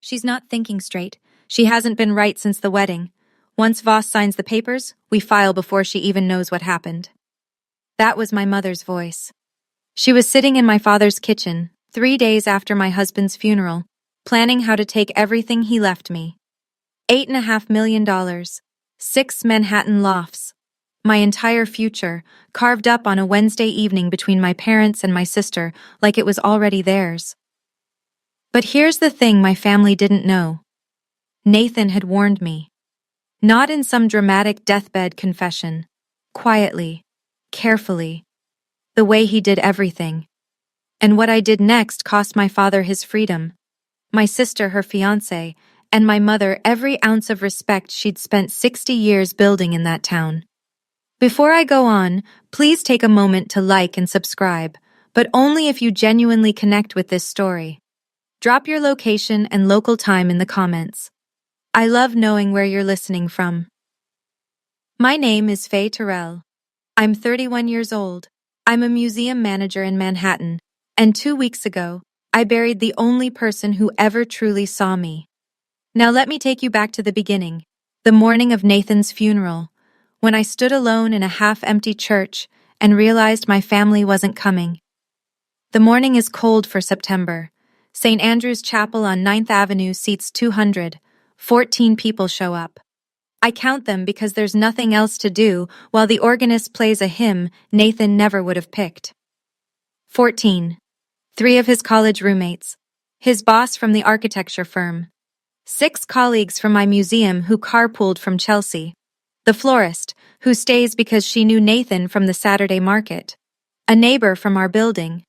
She's not thinking straight. She hasn't been right since the wedding. Once Voss signs the papers, we file before she even knows what happened. That was my mother's voice. She was sitting in my father's kitchen, 3 days after my husband's funeral, planning how to take everything he left me. $8.5 million, 6 Manhattan lofts, my entire future, carved up on a Wednesday evening between my parents and my sister like it was already theirs. But here's the thing my family didn't know. Nathan had warned me. Not in some dramatic deathbed confession. Quietly, carefully. The way he did everything. And what I did next cost my father his freedom, my sister her fiancé, and my mother every ounce of respect she'd spent 60 years building in that town. Before I go on, please take a moment to like and subscribe, but only if you genuinely connect with this story. Drop your location and local time in the comments. I love knowing where you're listening from. My name is Faye Terrell. I'm 31 years old. I'm a museum manager in Manhattan, and 2 weeks ago, I buried the only person who ever truly saw me. Now let me take you back to the beginning, the morning of Nathan's funeral, when I stood alone in a half-empty church and realized my family wasn't coming. The morning is cold for September. St. Andrew's Chapel on 9th Avenue seats 200. 14 people show up. I count them because there's nothing else to do while the organist plays a hymn Nathan never would have picked. 14. 3 of his college roommates. His boss from the architecture firm. 6 colleagues from my museum who carpooled from Chelsea. The florist, who stays because she knew Nathan from the Saturday market. A neighbor from our building.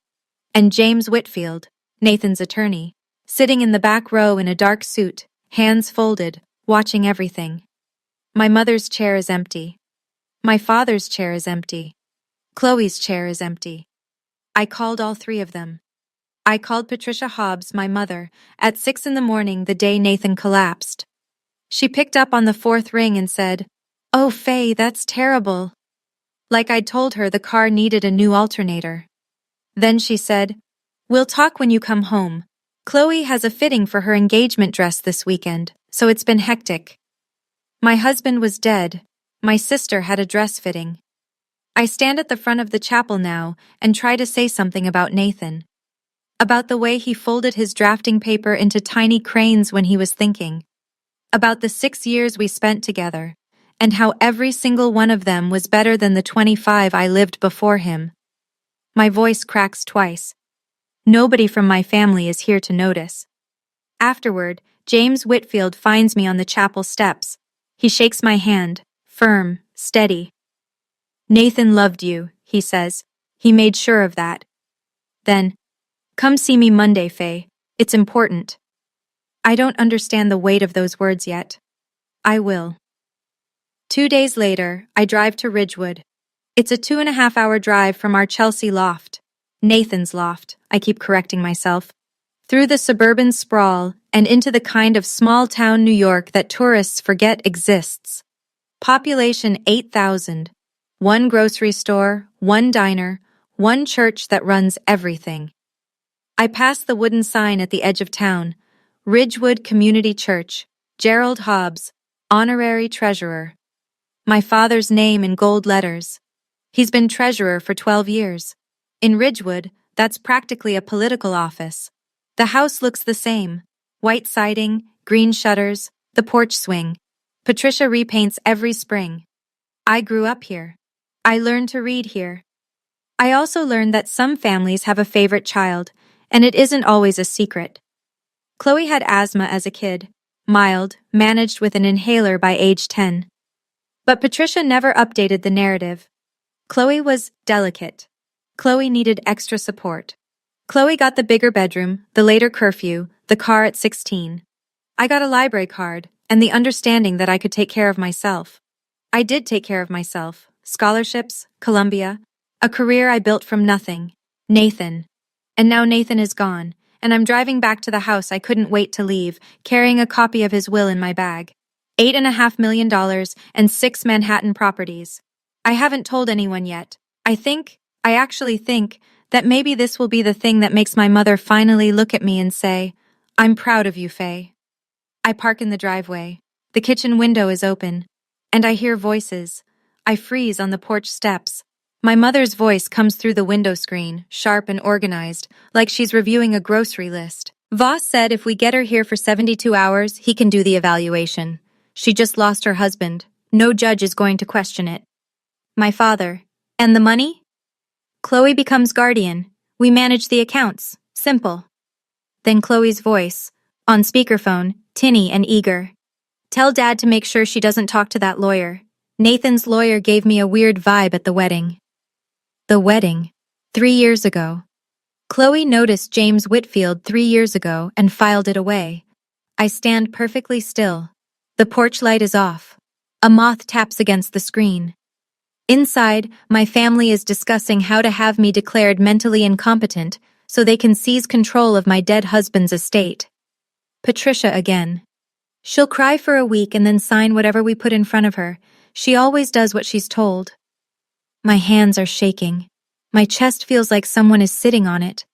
And James Whitfield, Nathan's attorney, sitting in the back row in a dark suit, hands folded, watching everything. My mother's chair is empty. My father's chair is empty. Chloe's chair is empty. I called all 3 of them. I called Patricia Hobbs, my mother, at 6 a.m. the day Nathan collapsed. She picked up on the 4th ring and said, "Oh, Faye, that's terrible." Like I'd told her the car needed a new alternator. Then she said, "We'll talk when you come home. Chloe has a fitting for her engagement dress this weekend, so it's been hectic." My husband was dead. My sister had a dress fitting. I stand at the front of the chapel now and try to say something about Nathan. About the way he folded his drafting paper into tiny cranes when he was thinking. About the 6 years we spent together, and how every single one of them was better than the 25 I lived before him. My voice cracks twice. Nobody from my family is here to notice. Afterward, James Whitfield finds me on the chapel steps. He shakes my hand, firm, steady. "Nathan loved you," he says. "He made sure of that." Then, "Come see me Monday, Faye. It's important." I don't understand the weight of those words yet. I will. 2 days later, I drive to Ridgewood. It's a 2.5-hour drive from our Chelsea loft. Nathan's loft, I keep correcting myself. Through the suburban sprawl and into the kind of small-town New York that tourists forget exists. Population 8,000. 1 grocery store, 1 diner, 1 church that runs everything. I pass the wooden sign at the edge of town. Ridgewood Community Church. Gerald Hobbs, Honorary Treasurer. My father's name in gold letters. He's been treasurer for 12 years. In Ridgewood, that's practically a political office. The house looks the same. White siding, green shutters, the porch swing. Patricia repaints every spring. I grew up here. I learned to read here. I also learned that some families have a favorite child, and it isn't always a secret. Chloe had asthma as a kid, mild, managed with an inhaler by age 10. But Patricia never updated the narrative. Chloe was delicate. Chloe needed extra support. Chloe got the bigger bedroom, the later curfew, the car at 16. I got a library card, and the understanding that I could take care of myself. I did take care of myself. Scholarships, Columbia, a career I built from nothing. Nathan. And now Nathan is gone, and I'm driving back to the house I couldn't wait to leave, carrying a copy of his will in my bag. $8.5 million and 6 Manhattan properties. I haven't told anyone yet. I actually think, that maybe this will be the thing that makes my mother finally look at me and say, "I'm proud of you, Faye." I park in the driveway. The kitchen window is open, and I hear voices. I freeze on the porch steps. My mother's voice comes through the window screen, sharp and organized, like she's reviewing a grocery list. Voss said if we get her here for 72 hours, he can do the evaluation. She just lost her husband. No judge is going to question it. My father. And the money? Chloe becomes guardian. We manage the accounts. Simple. Then Chloe's voice, on speakerphone, tinny and eager. Tell Dad to make sure she doesn't talk to that lawyer. Nathan's lawyer gave me a weird vibe at the wedding. The wedding. 3 years ago. Chloe noticed James Whitfield 3 years ago and filed it away. I stand perfectly still. The porch light is off. A moth taps against the screen. Inside, my family is discussing how to have me declared mentally incompetent so they can seize control of my dead husband's estate. Patricia again. She'll cry for a week and then sign whatever we put in front of her. She always does what she's told. My hands are shaking. My chest feels like someone is sitting on it.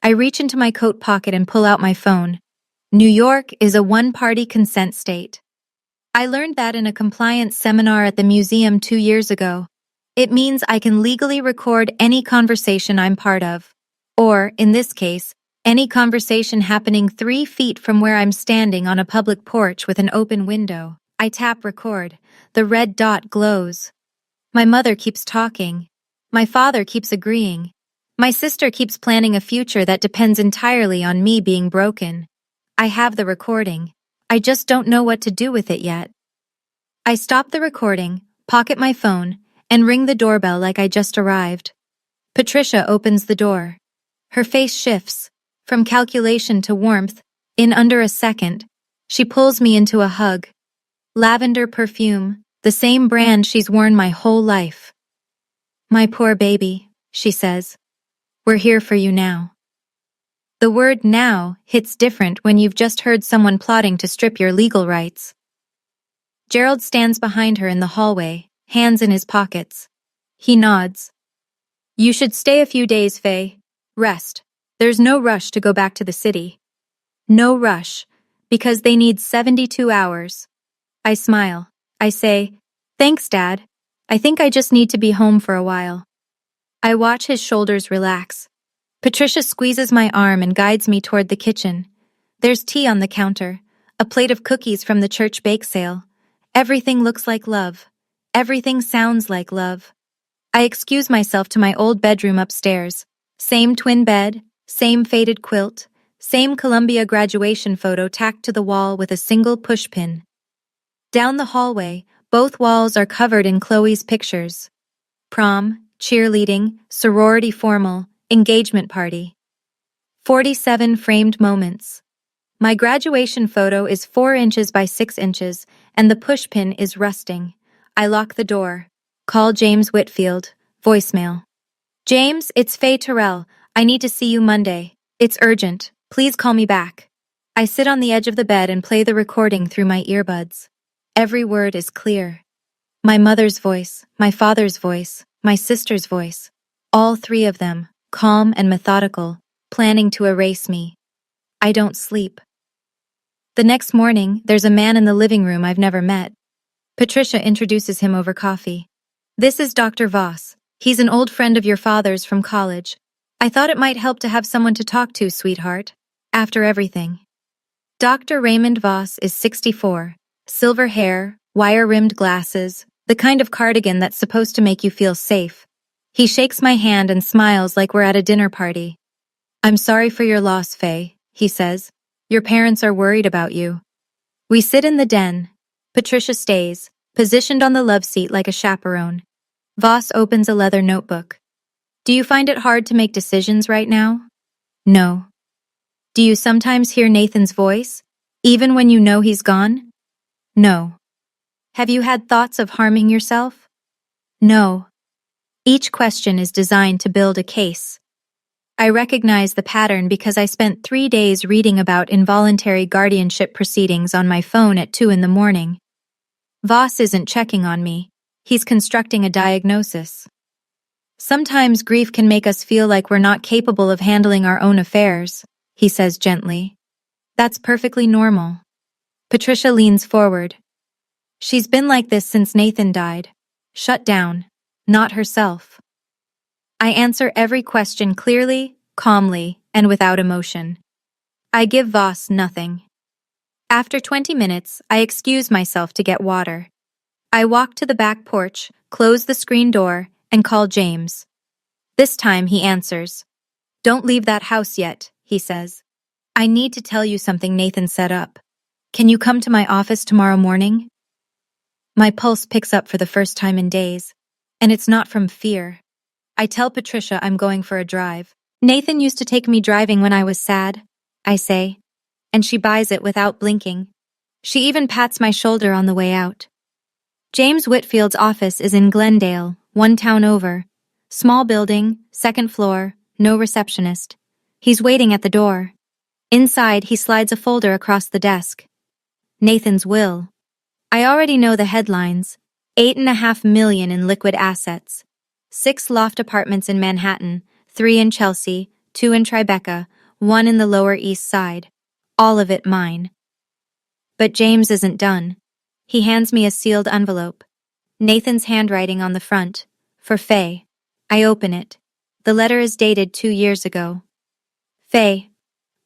I reach into my coat pocket and pull out my phone. New York is a one-party consent state. I learned that in a compliance seminar at the museum 2 years ago. It means I can legally record any conversation I'm part of. Or, in this case, any conversation happening 3 feet from where I'm standing on a public porch with an open window. I tap record. The red dot glows. My mother keeps talking. My father keeps agreeing. My sister keeps planning a future that depends entirely on me being broken. I have the recording. I just don't know what to do with it yet. I stop the recording, pocket my phone, and ring the doorbell like I just arrived. Patricia opens the door. Her face shifts, from calculation to warmth, in under a second. She pulls me into a hug. Lavender perfume, the same brand she's worn my whole life. My poor baby, she says. We're here for you now. The word now hits different when you've just heard someone plotting to strip your legal rights. Gerald stands behind her in the hallway, hands in his pockets. He nods. You should stay a few days, Faye. Rest. There's no rush to go back to the city. No rush, because they need 72 hours. I smile. I say, thanks, Dad. I think I just need to be home for a while. I watch his shoulders relax. Patricia squeezes my arm and guides me toward the kitchen. There's tea on the counter, a plate of cookies from the church bake sale. Everything looks like love. Everything sounds like love. I excuse myself to my old bedroom upstairs. Same twin bed, same faded quilt, same Columbia graduation photo tacked to the wall with a single pushpin. Down the hallway, both walls are covered in Chloe's pictures. Prom, cheerleading, sorority formal, engagement party. 47 framed moments. My graduation photo is 4 inches by 6 inches, and the pushpin is rusting. I lock the door. Call James Whitfield. Voicemail. James, it's Faye Terrell. I need to see you Monday. It's urgent. Please call me back. I sit on the edge of the bed and play the recording through my earbuds. Every word is clear. My mother's voice, my father's voice, my sister's voice. All 3 of them, calm and methodical, planning to erase me. I don't sleep. The next morning, there's a man in the living room I've never met. Patricia introduces him over coffee. This is Dr. Voss. He's an old friend of your father's from college. I thought it might help to have someone to talk to, sweetheart. After everything. Dr. Raymond Voss is 64. Silver hair, wire-rimmed glasses, the kind of cardigan that's supposed to make you feel safe. He shakes my hand and smiles like we're at a dinner party. I'm sorry for your loss, Faye, he says. Your parents are worried about you. We sit in the den. Patricia stays, positioned on the love seat like a chaperone. Voss opens a leather notebook. Do you find it hard to make decisions right now? No. Do you sometimes hear Nathan's voice, even when you know he's gone? No. Have you had thoughts of harming yourself? No. Each question is designed to build a case. I recognize the pattern because I spent 3 days reading about involuntary guardianship proceedings on my phone at 2 in the morning. Voss isn't checking on me. He's constructing a diagnosis. Sometimes grief can make us feel like we're not capable of handling our own affairs, he says gently. That's perfectly normal. Patricia leans forward. She's been like this since Nathan died. Shut down. Not herself. I answer every question clearly, calmly, and without emotion. I give Voss nothing. After 20 minutes, I excuse myself to get water. I walk to the back porch, close the screen door, and call James. This time he answers. Don't leave that house yet, he says. I need to tell you something Nathan set up. Can you come to my office tomorrow morning? My pulse picks up for the first time in days, and it's not from fear. I tell Patricia I'm going for a drive. Nathan used to take me driving when I was sad, I say, and she buys it without blinking. She even pats my shoulder on the way out. James Whitfield's office is in Glendale, one town over. Small building, second floor, no receptionist. He's waiting at the door. Inside, he slides a folder across the desk. Nathan's will. I already know the headlines. $8.5 million in liquid assets. 6 loft apartments in Manhattan, 3 in Chelsea, 2 in Tribeca, 1 in the Lower East Side. All of it mine. But James isn't done. He hands me a sealed envelope. Nathan's handwriting on the front. For Faye. I open it. The letter is dated 2 years ago. Faye,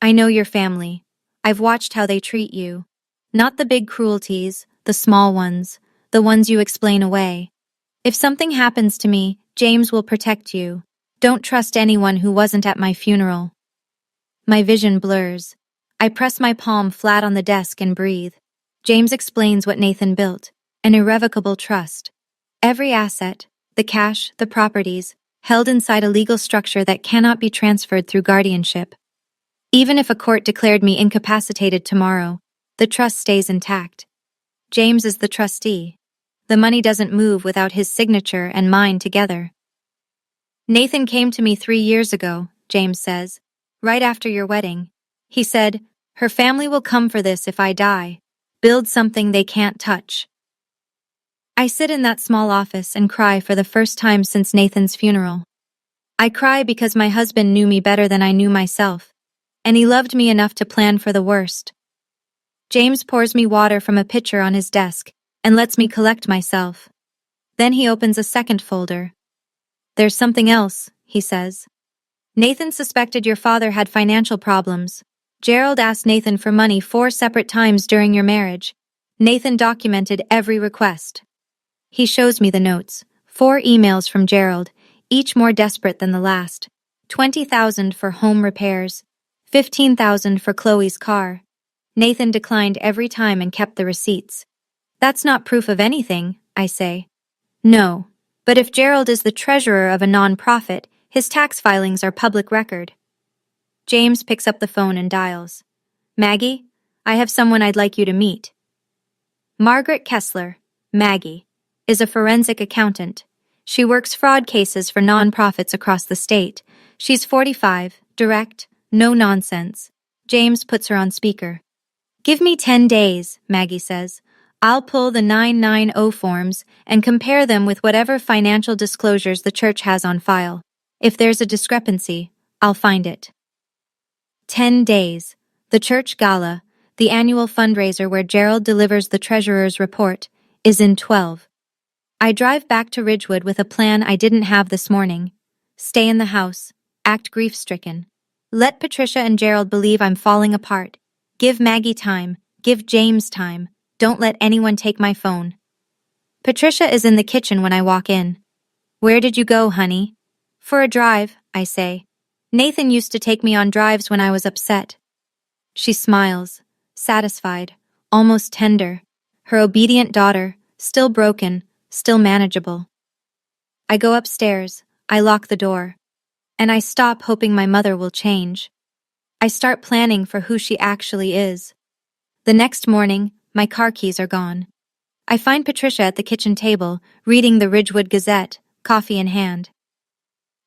I know your family. I've watched how they treat you. Not the big cruelties, the small ones, the ones you explain away. If something happens to me, James will protect you. Don't trust anyone who wasn't at my funeral. My vision blurs. I press my palm flat on the desk and breathe. James explains what Nathan built, an irrevocable trust. Every asset, the cash, the properties, held inside a legal structure that cannot be transferred through guardianship. Even if a court declared me incapacitated tomorrow, the trust stays intact. James is the trustee. The money doesn't move without his signature and mine together. Nathan came to me 3 years ago, James says, right after your wedding. He said, her family will come for this if I die. Build something they can't touch. I sit in that small office and cry for the first time since Nathan's funeral. I cry because my husband knew me better than I knew myself, and he loved me enough to plan for the worst. James pours me water from a pitcher on his desk and lets me collect myself. Then he opens a second folder. There's something else, he says. Nathan suspected your father had financial problems. Gerald asked Nathan for money 4 separate times during your marriage. Nathan documented every request. He shows me the notes. 4 emails from Gerald, each more desperate than the last. $20,000 for home repairs. $15,000 for Chloe's car. Nathan declined every time and kept the receipts. That's not proof of anything, I say. No, but if Gerald is the treasurer of a non-profit, his tax filings are public record. James picks up the phone and dials. Maggie, I have someone I'd like you to meet. Margaret Kessler, Maggie, is a forensic accountant. She works fraud cases for non-profits across the state. She's 45, direct, no nonsense. James puts her on speaker. Give me 10 days, Maggie says. I'll pull the 990 forms and compare them with whatever financial disclosures the church has on file. If there's a discrepancy, I'll find it. 10 days. The church gala, the annual fundraiser where Gerald delivers the treasurer's report, is in 12. I drive back to Ridgewood with a plan I didn't have this morning. Stay in the house. Act grief-stricken. Let Patricia and Gerald believe I'm falling apart. Give Maggie time. Give James time. Don't let anyone take my phone. Patricia is in the kitchen when I walk in. Where did you go, honey? For a drive, I say. Nathan used to take me on drives when I was upset. She smiles, satisfied, almost tender. Her obedient daughter, still broken, still manageable. I go upstairs, I lock the door, and I stop hoping my mother will change. I start planning for who she actually is. The next morning, my car keys are gone. I find Patricia at the kitchen table, reading the Ridgewood Gazette, coffee in hand.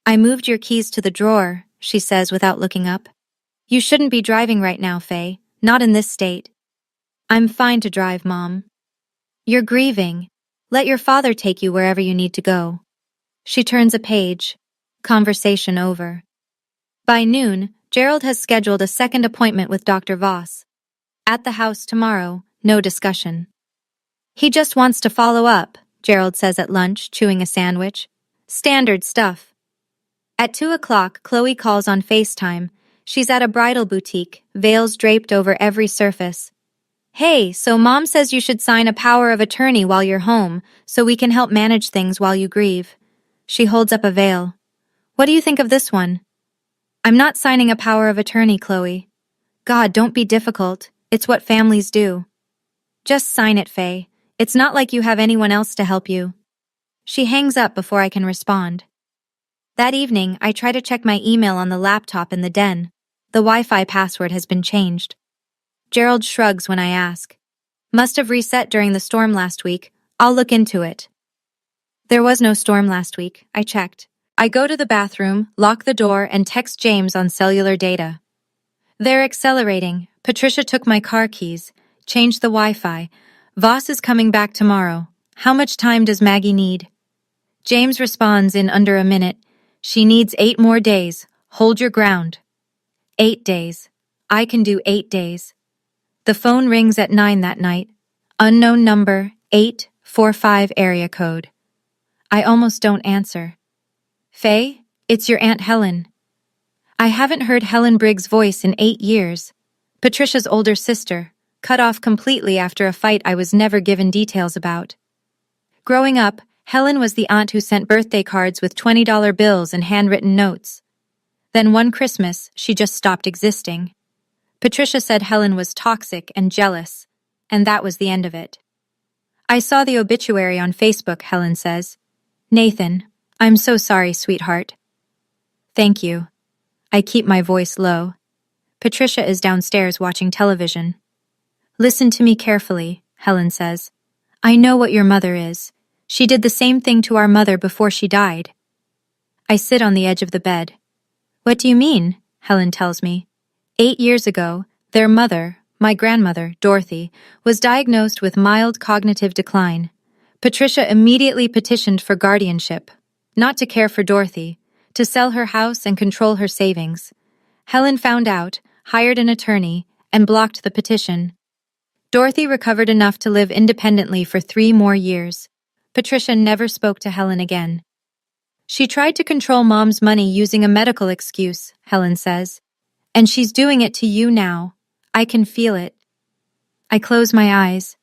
I moved your keys to the drawer, she says without looking up. You shouldn't be driving right now, Faye, not in this state. I'm fine to drive, Mom. You're grieving. Let your father take you wherever you need to go. She turns a page. Conversation over. By noon, Gerald has scheduled a second appointment with Dr. Voss. At the house tomorrow, No discussion. He just wants to follow up, Gerald says at lunch, chewing a sandwich. Standard stuff. At 2 o'clock, Chloe calls on FaceTime. She's at a bridal boutique, veils draped over every surface. Hey, so Mom says you should sign a power of attorney while you're home, so we can help manage things while you grieve. She holds up a veil. What do you think of this one? I'm not signing a power of attorney, Chloe. God, don't be difficult. It's what families do. Just sign it, Faye. It's not like you have anyone else to help you. She hangs up before I can respond. That evening, I try to check my email on the laptop in the den. The Wi-Fi password has been changed. Gerald shrugs when I ask. Must have reset during the storm last week. I'll look into it. There was no storm last week. I checked. I go to the bathroom, lock the door, and text James on cellular data. They're accelerating. Patricia took my car keys, changed the Wi-Fi. Voss is coming back tomorrow. How much time does Maggie need? James responds in under a minute. She needs 8 more days. Hold your ground. 8 days. I can do 8 days. The phone rings at 9 that night. Unknown number, 845 area code. I almost don't answer. Faye, it's your Aunt Helen. I haven't heard Helen Briggs' voice in 8 years. Patricia's older sister, cut off completely after a fight I was never given details about. Growing up, Helen was the aunt who sent birthday cards with $20 bills and handwritten notes. Then one Christmas, she just stopped existing. Patricia said Helen was toxic and jealous, and that was the end of it. I saw the obituary on Facebook, Helen says. Nathan, I'm so sorry, sweetheart. Thank you. I keep my voice low. Patricia is downstairs watching television. Listen to me carefully, Helen says. I know what your mother is. She did the same thing to our mother before she died. I sit on the edge of the bed. What do you mean? Helen tells me. 8 years ago, their mother, my grandmother, Dorothy, was diagnosed with mild cognitive decline. Patricia immediately petitioned for guardianship, not to care for Dorothy, to sell her house and control her savings. Helen found out, hired an attorney, and blocked the petition. Dorothy recovered enough to live independently for 3 more years. Patricia never spoke to Helen again. She tried to control Mom's money using a medical excuse, Helen says. And she's doing it to you now. I can feel it. I close my eyes.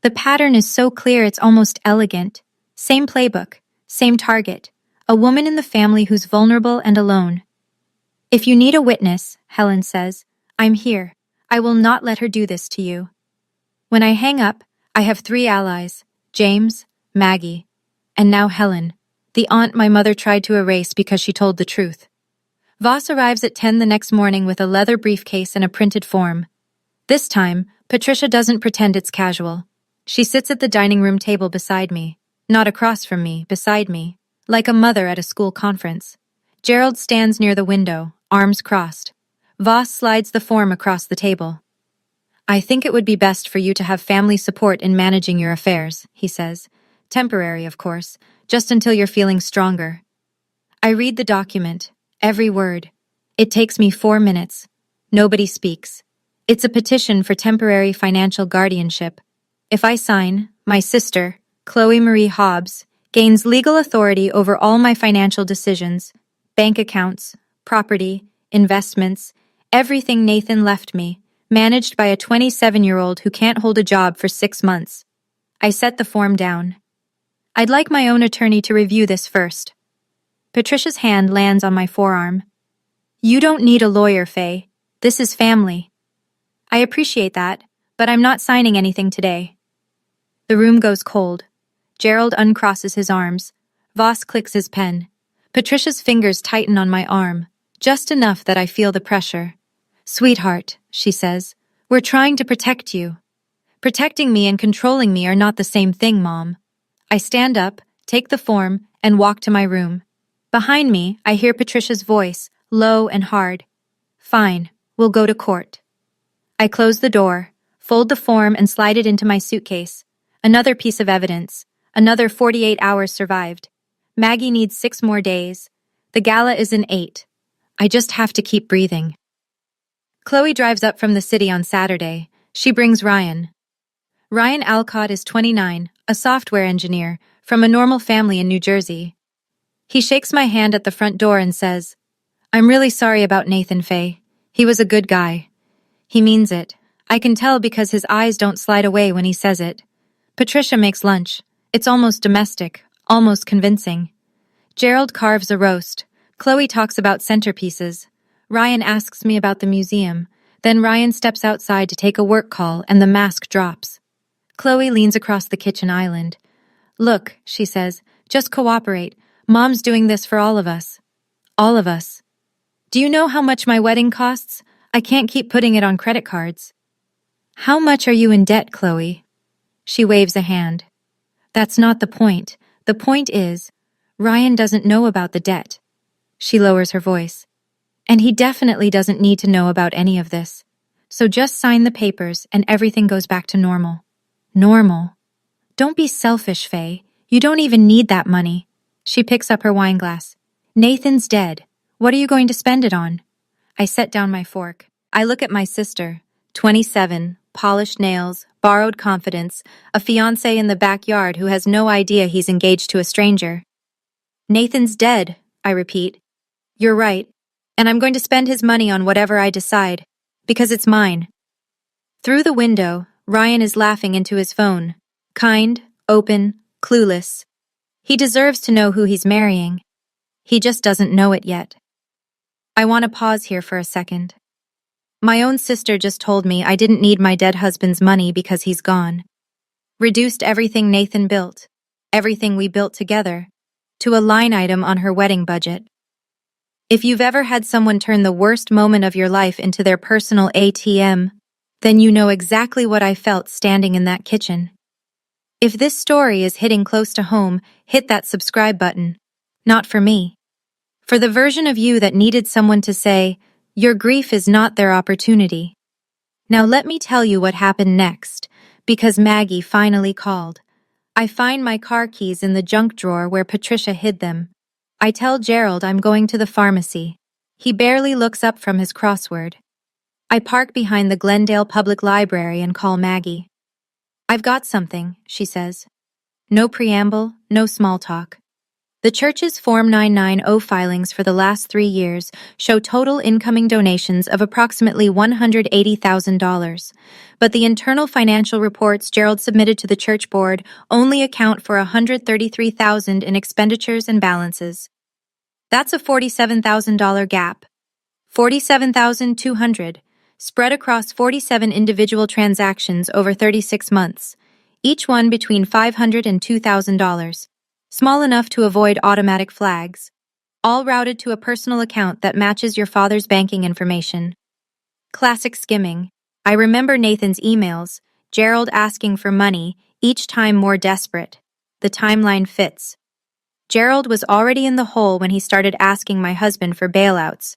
The pattern is so clear it's almost elegant. Same playbook, same target. A woman in the family who's vulnerable and alone. If you need a witness, Helen says, I'm here. I will not let her do this to you. When I hang up, I have 3 allies, James, Maggie, and now Helen, the aunt my mother tried to erase because she told the truth. Voss arrives at 10 the next morning with a leather briefcase and a printed form. This time, Patricia doesn't pretend it's casual. She sits at the dining room table beside me, not across from me, beside me, like a mother at a school conference. Gerald stands near the window, arms crossed. Voss slides the form across the table. I think it would be best for you to have family support in managing your affairs, he says. Temporary, of course, just until you're feeling stronger. I read the document, every word. It takes me 4 minutes. Nobody speaks. It's a petition for temporary financial guardianship. If I sign, my sister, Chloe Marie Hobbs, gains legal authority over all my financial decisions, bank accounts, property, investments, everything Nathan left me, managed by a 27-year-old who can't hold a job for 6 months. I set the form down. I'd like my own attorney to review this first. Patricia's hand lands on my forearm. You don't need a lawyer, Faye. This is family. I appreciate that, but I'm not signing anything today. The room goes cold. Gerald uncrosses his arms. Voss clicks his pen. Patricia's fingers tighten on my arm, just enough that I feel the pressure. Sweetheart, she says, we're trying to protect you. Protecting me and controlling me are not the same thing, Mom. I stand up, take the form, and walk to my room. Behind me, I hear Patricia's voice, low and hard. Fine, we'll go to court. I close the door, fold the form and slide it into my suitcase. Another piece of evidence. Another 48 hours survived. Maggie needs 6 more days. The gala is in 8. I just have to keep breathing. Chloe drives up from the city on Saturday. She brings Ryan. Ryan Alcott is 29, a software engineer, from a normal family in New Jersey. He shakes my hand at the front door and says, "I'm really sorry about Nathan, Faye. He was a good guy." He means it. I can tell because his eyes don't slide away when he says it. Patricia makes lunch. It's almost domestic, almost convincing. Gerald carves a roast. Chloe talks about centerpieces. Ryan asks me about the museum. Then Ryan steps outside to take a work call and the mask drops. Chloe leans across the kitchen island. "Look," she says, "just cooperate. Mom's doing this for all of us." All of us. "Do you know how much my wedding costs? I can't keep putting it on credit cards." "How much are you in debt, Chloe?" She waves a hand. "That's not the point. The point is, Ryan doesn't know about the debt." She lowers her voice. "And he definitely doesn't need to know about any of this. So just sign the papers and everything goes back to normal." Normal. Don't be selfish, Faye. You don't even need that money. She picks up her wine glass. "Nathan's dead. What are you going to spend it on?" I set down my fork. I look at my sister, 27, polished nails, borrowed confidence, a fiancé in the backyard who has no idea he's engaged to a stranger. "Nathan's dead," I repeat. "You're right. And I'm going to spend his money on whatever I decide, because it's mine." Through the window, Ryan is laughing into his phone. Kind, open, clueless. He deserves to know who he's marrying. He just doesn't know it yet. I want to pause here for a second. My own sister just told me I didn't need my dead husband's money because he's gone. Reduced everything Nathan built, everything we built together, to a line item on her wedding budget. If you've ever had someone turn the worst moment of your life into their personal ATM, then you know exactly what I felt standing in that kitchen. If this story is hitting close to home, hit that subscribe button. Not for me. For the version of you that needed someone to say, "Your grief is not their opportunity." Now let me tell you what happened next, because Maggie finally called. I find my car keys in the junk drawer where Patricia hid them. I tell Gerald I'm going to the pharmacy. He barely looks up from his crossword. I park behind the Glendale Public Library and call Maggie. "I've got something," she says. No preamble, no small talk. The church's Form 990 filings for the last 3 years show total incoming donations of approximately $180,000, but the internal financial reports Gerald submitted to the church board only account for $133,000 in expenditures and balances. That's a $47,000 gap. $47,200, spread across 47 individual transactions over 36 months, each one between $500 and $2,000. Small enough to avoid automatic flags, all routed to a personal account that matches your father's banking information. Classic skimming. I remember Nathan's emails, Gerald asking for money, each time more desperate. The timeline fits. Gerald was already in the hole when he started asking my husband for bailouts.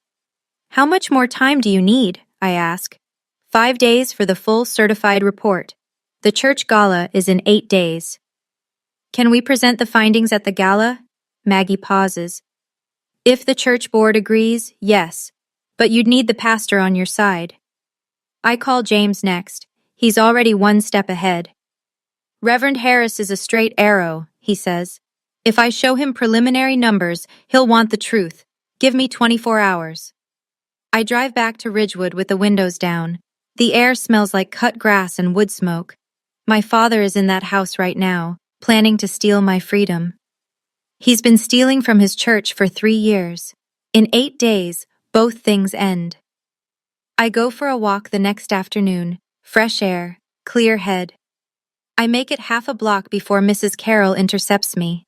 "How much more time do you need?" I ask. 5 days for the full certified report. The church gala is in 8 days. "Can we present the findings at the gala?" Maggie pauses. "If the church board agrees, yes, but you'd need the pastor on your side." I call James next. He's already 1 step ahead. "Reverend Harris is a straight arrow," he says. "If I show him preliminary numbers, he'll want the truth. Give me 24 hours. I drive back to Ridgewood with the windows down. The air smells like cut grass and wood smoke. My father is in that house right now, planning to steal my freedom. He's been stealing from his church for 3 years. In 8 days, both things end. I go for a walk the next afternoon, fresh air, clear head. I make it half a block before Mrs. Carroll intercepts me.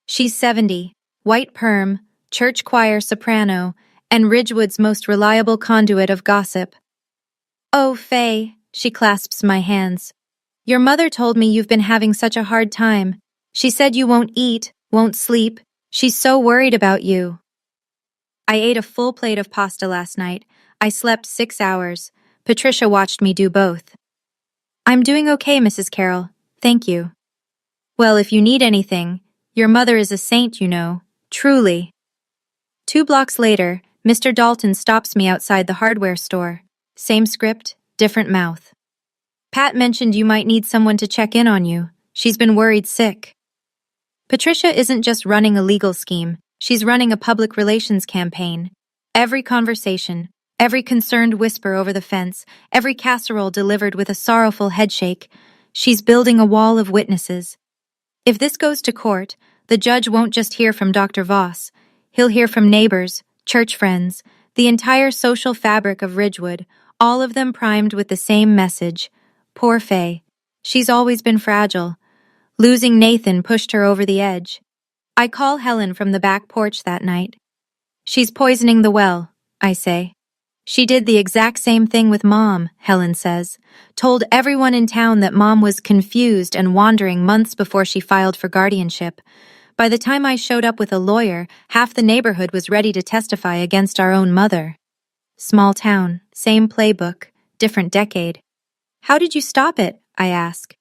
She's 70, white perm, church choir soprano, and Ridgewood's most reliable conduit of gossip. "Oh, Faye," she clasps my hands. "Your mother told me you've been having such a hard time. She said you won't eat, won't sleep. She's so worried about you." I ate a full plate of pasta last night. I slept 6 hours. Patricia watched me do both. "I'm doing okay, Mrs. Carroll. Thank you." "Well, if you need anything, your mother is a saint, you know. Truly." 2 blocks later, Mr. Dalton stops me outside the hardware store. Same script, different mouth. Pat mentioned you might need someone to check in on you. She's been worried sick. Patricia isn't just running a legal scheme, she's running a public relations campaign. Every conversation, every concerned whisper over the fence, every casserole delivered with a sorrowful headshake, she's building a wall of witnesses. If this goes to court, the judge won't just hear from Dr. Voss. He'll hear from neighbors, church friends, the entire social fabric of Ridgewood, all of them primed with the same message. Poor Faye. She's always been fragile. Losing Nathan pushed her over the edge. I call Helen from the back porch that night. She's poisoning the well, I say. She did the exact same thing with Mom, Helen says. Told everyone in town that Mom was confused and wandering months before she filed for guardianship. By the time I showed up with a lawyer, half the neighborhood was ready to testify against our own mother. Small town, same playbook, different decade. How did you stop it? I ask.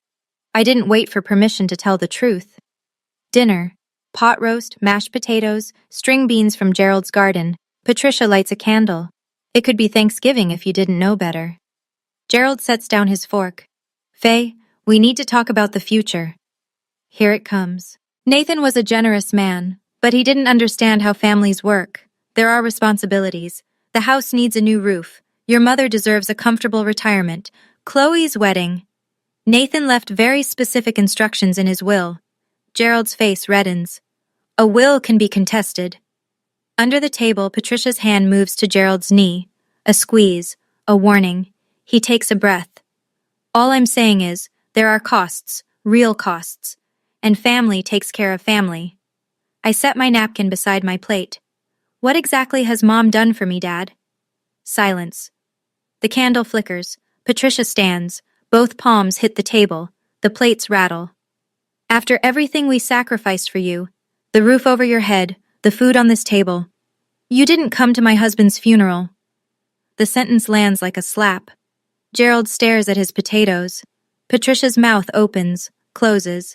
I didn't wait for permission to tell the truth. Dinner. Pot roast, mashed potatoes, string beans from Gerald's garden. Patricia lights a candle. It could be Thanksgiving if you didn't know better. Gerald sets down his fork. Faye, we need to talk about the future. Here it comes. Nathan was a generous man, but he didn't understand how families work. There are responsibilities. The house needs a new roof. Your mother deserves a comfortable retirement. Chloe's wedding. Nathan left very specific instructions in his will. Gerald's face reddens. A will can be contested. Under the table, Patricia's hand moves to Gerald's knee. A squeeze, a warning. He takes a breath. All I'm saying is, there are costs, real costs, and family takes care of family. I set my napkin beside my plate. What exactly has Mom done for me, Dad? Silence. The candle flickers. Patricia stands. Both palms hit the table. The plates rattle. After everything we sacrificed for you, the roof over your head, the food on this table, you didn't come to my husband's funeral. The sentence lands like a slap. Gerald stares at his potatoes. Patricia's mouth opens, closes.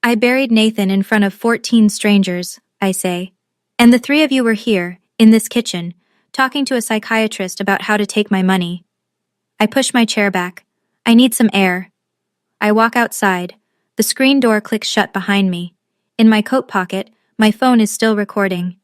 I buried Nathan in front of 14 strangers, I say. And the 3 of you were here, in this kitchen, talking to a psychiatrist about how to take my money. I push my chair back. I need some air. I walk outside. The screen door clicks shut behind me. In my coat pocket, my phone is still recording.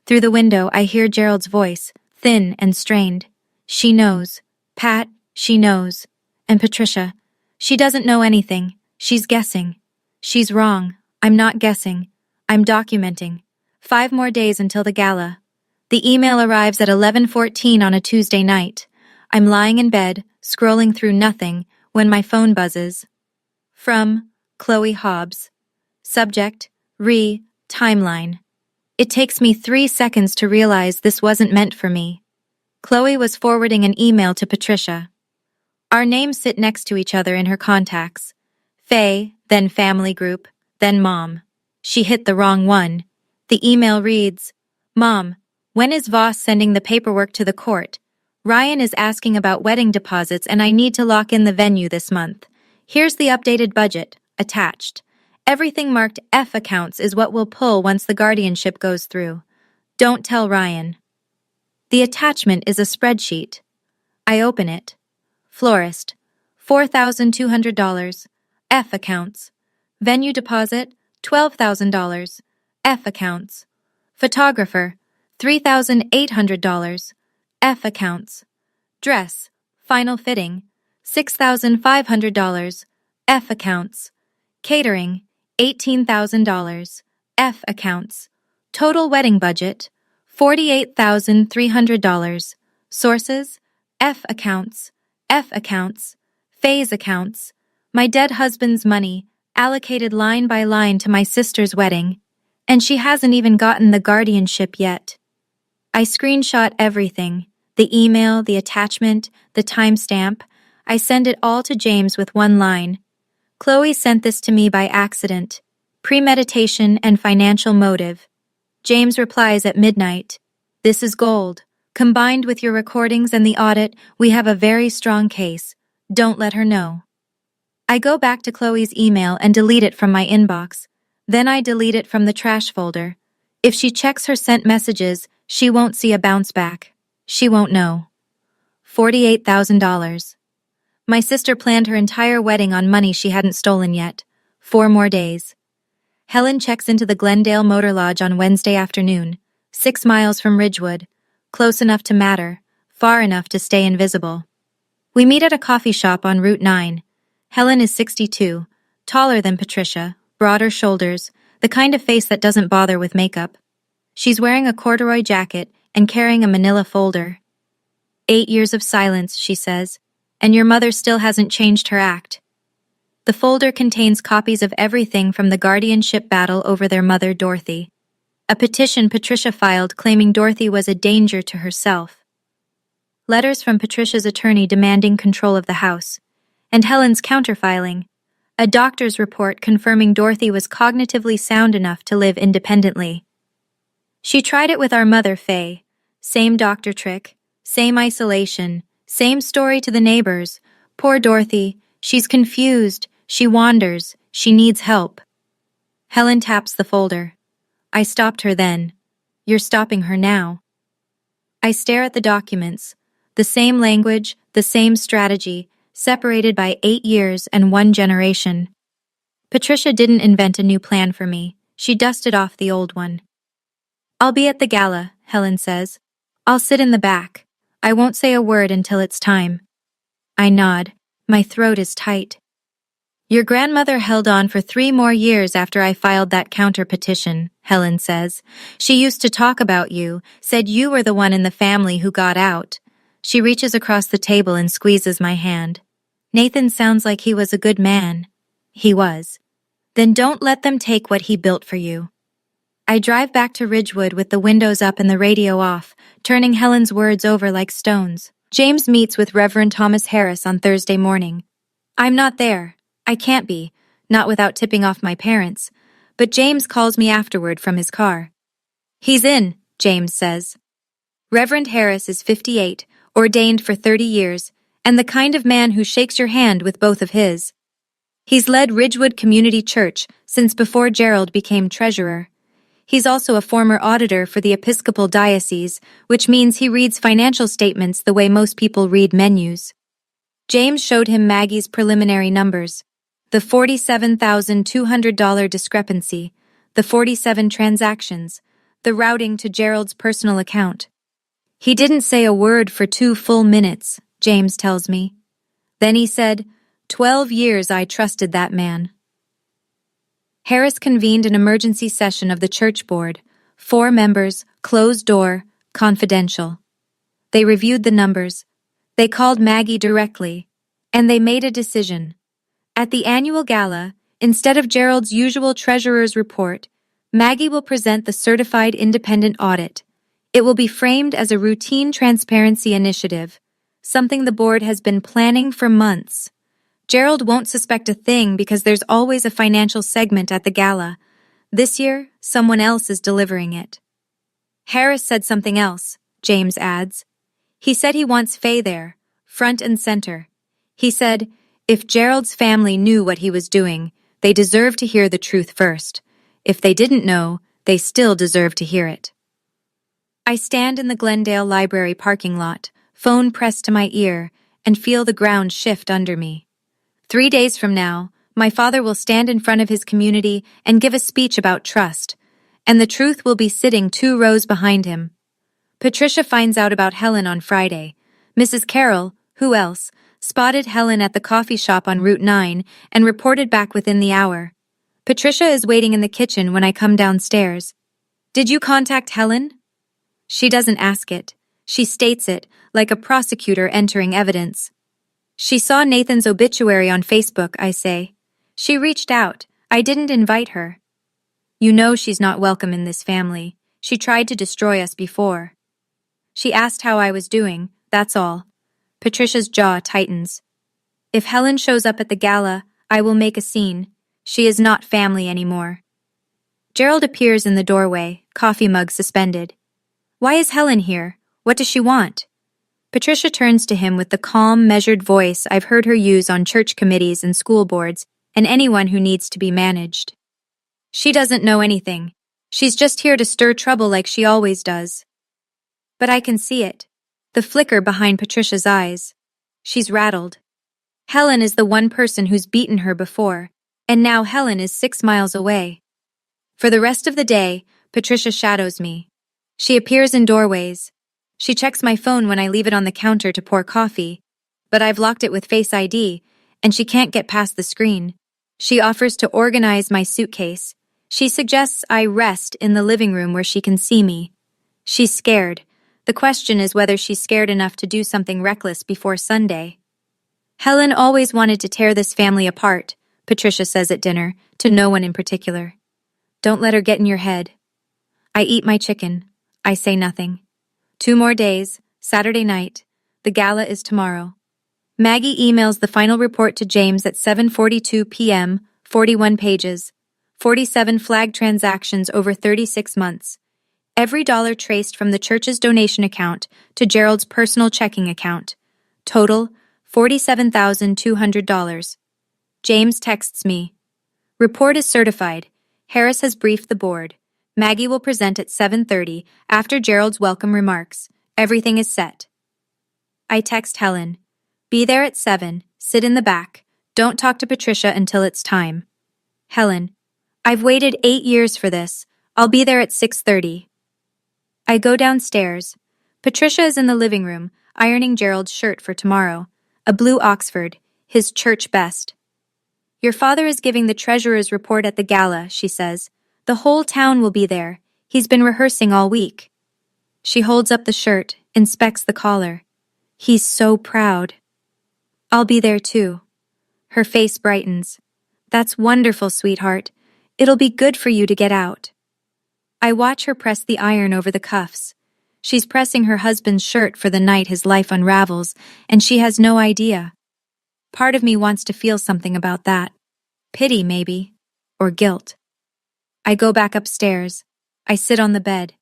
Through the window, I hear Gerald's voice, thin and strained. She knows. Pat, she knows. And Patricia. She doesn't know anything. She's guessing. She's wrong. I'm not guessing. I'm documenting. 5 more days until the gala. The email arrives at 11:14 on a Tuesday night. I'm lying in bed, scrolling through nothing, when my phone buzzes. From Chloe Hobbs. Subject, timeline. It takes me 3 seconds to realize this wasn't meant for me. Chloe was forwarding an email to Patricia. Our names sit next to each other in her contacts. Faye, then family group, then Mom. She hit the wrong one. The email reads, Mom, when is Voss sending the paperwork to the court? Ryan is asking about wedding deposits and I need to lock in the venue this month. Here's the updated budget, attached. Everything marked F accounts is what we'll pull once the guardianship goes through. Don't tell Ryan. The attachment is a spreadsheet. I open it. Florist, $4,200. F accounts. Venue deposit, $12,000. F accounts. Photographer, $3,800. F accounts. Dress, final fitting, $6,500. F accounts. Catering, $18,000. F accounts. Total wedding budget, $48,300. Sources, F accounts. F accounts. Phase accounts. My dead husband's money, allocated line by line to my sister's wedding, and she hasn't even gotten the guardianship yet. I screenshot everything, the email, the attachment, the timestamp. I send it all to James with one line. Chloe sent this to me by accident. Premeditation and financial motive. James replies at midnight. This is gold. Combined with your recordings and the audit, we have a very strong case. Don't let her know. I go back to Chloe's email and delete it from my inbox. Then I delete it from the trash folder. If she checks her sent messages, she won't see a bounce back. She won't know. $48,000. My sister planned her entire wedding on money she hadn't stolen yet. 4 more days. Helen checks into the Glendale Motor Lodge on Wednesday afternoon, 6 miles from Ridgewood, close enough to matter, far enough to stay invisible. We meet at a coffee shop on Route 9. Helen is 62, taller than Patricia, broader shoulders, the kind of face that doesn't bother with makeup. She's wearing a corduroy jacket and carrying a manila folder. 8 years of silence, she says, and your mother still hasn't changed her act. The folder contains copies of everything from the guardianship battle over their mother, Dorothy. A petition Patricia filed claiming Dorothy was a danger to herself. Letters from Patricia's attorney demanding control of the house, and Helen's counterfiling. A doctor's report confirming Dorothy was cognitively sound enough to live independently. She tried it with our mother, Faye. Same doctor trick, same isolation, same story to the neighbors. Poor Dorothy, she's confused, she wanders, she needs help. Helen taps the folder. I stopped her then. You're stopping her now. I stare at the documents. The same language, the same strategy, separated by 8 years and 1 generation. Patricia didn't invent a new plan for me. She dusted off the old one. I'll be at the gala, Helen says. I'll sit in the back. I won't say a word until it's time. I nod. My throat is tight. Your grandmother held on for 3 more years after I filed that counter petition, Helen says. She used to talk about you, said you were the one in the family who got out. She reaches across the table and squeezes my hand. Nathan sounds like he was a good man. He was. Then don't let them take what he built for you. I drive back to Ridgewood with the windows up and the radio off, turning Helen's words over like stones. James meets with Reverend Thomas Harris on Thursday morning. I'm not there. I can't be, not without tipping off my parents, but James calls me afterward from his car. He's in, James says. Reverend Harris is 58, ordained for 30 years, and the kind of man who shakes your hand with both of his. He's led Ridgewood Community Church since before Gerald became treasurer. He's also a former auditor for the Episcopal Diocese, which means he reads financial statements the way most people read menus. James showed him Maggie's preliminary numbers, the $47,200 discrepancy, the 47 transactions, the routing to Gerald's personal account. He didn't say a word for 2 full minutes, James tells me. Then he said, 12 years I trusted that man. Harris convened an emergency session of the church board, 4 members, closed door, confidential. They reviewed the numbers. They called Maggie directly, and they made a decision. At the annual gala, instead of Gerald's usual treasurer's report, Maggie will present the certified independent audit. It will be framed as a routine transparency initiative, something the board has been planning for months. Gerald won't suspect a thing because there's always a financial segment at the gala. This year, someone else is delivering it. Harris said something else, James adds. He said he wants Faye there, front and center. He said, if Gerald's family knew what he was doing, they deserved to hear the truth first. If they didn't know, they still deserved to hear it. I stand in the Glendale Library parking lot, phone pressed to my ear, and feel the ground shift under me. 3 days from now, my father will stand in front of his community and give a speech about trust, and the truth will be sitting 2 rows behind him. Patricia finds out about Helen on Friday. Mrs. Carroll, who else, spotted Helen at the coffee shop on Route 9 and reported back within the hour. Patricia is waiting in the kitchen when I come downstairs. Did you contact Helen? She doesn't ask it. She states it, like a prosecutor entering evidence. She saw Nathan's obituary on Facebook, I say. She reached out. I didn't invite her. You know she's not welcome in this family. She tried to destroy us before. She asked how I was doing, that's all. Patricia's jaw tightens. If Helen shows up at the gala, I will make a scene. She is not family anymore. Gerald appears in the doorway, coffee mug suspended. Why is Helen here? What does she want? Patricia turns to him with the calm, measured voice I've heard her use on church committees and school boards and anyone who needs to be managed. She doesn't know anything. She's just here to stir trouble like she always does. But I can see it. The flicker behind Patricia's eyes. She's rattled. Helen is the one person who's beaten her before, and now Helen is 6 miles away. For the rest of the day, Patricia shadows me. She appears in doorways. She checks my phone when I leave it on the counter to pour coffee, but I've locked it with Face ID, and she can't get past the screen. She offers to organize my suitcase. She suggests I rest in the living room where she can see me. She's scared. The question is whether she's scared enough to do something reckless before Sunday. Helen always wanted to tear this family apart, Patricia says at dinner, to no one in particular. Don't let her get in your head. I eat my chicken. I say nothing. 2 more days, Saturday night. The gala is tomorrow. Maggie emails the final report to James at 7:42 p.m., 41 pages. 47 flagged transactions over 36 months. Every dollar traced from the church's donation account to Gerald's personal checking account. Total, $47,200. James texts me. Report is certified. Harris has briefed the board. Maggie will present at 7:30 after Gerald's welcome remarks. Everything is set. I text Helen. Be there at 7, sit in the back. Don't talk to Patricia until it's time. Helen. I've waited 8 years for this. I'll be there at 6:30. I go downstairs. Patricia is in the living room, ironing Gerald's shirt for tomorrow. A blue Oxford, his church best. Your father is giving the treasurer's report at the gala, she says. The whole town will be there. He's been rehearsing all week. She holds up the shirt, inspects the collar. He's so proud. I'll be there too. Her face brightens. That's wonderful, sweetheart. It'll be good for you to get out. I watch her press the iron over the cuffs. She's pressing her husband's shirt for the night his life unravels, and she has no idea. Part of me wants to feel something about that. Pity, maybe. Or guilt. I go back upstairs. I sit on the bed.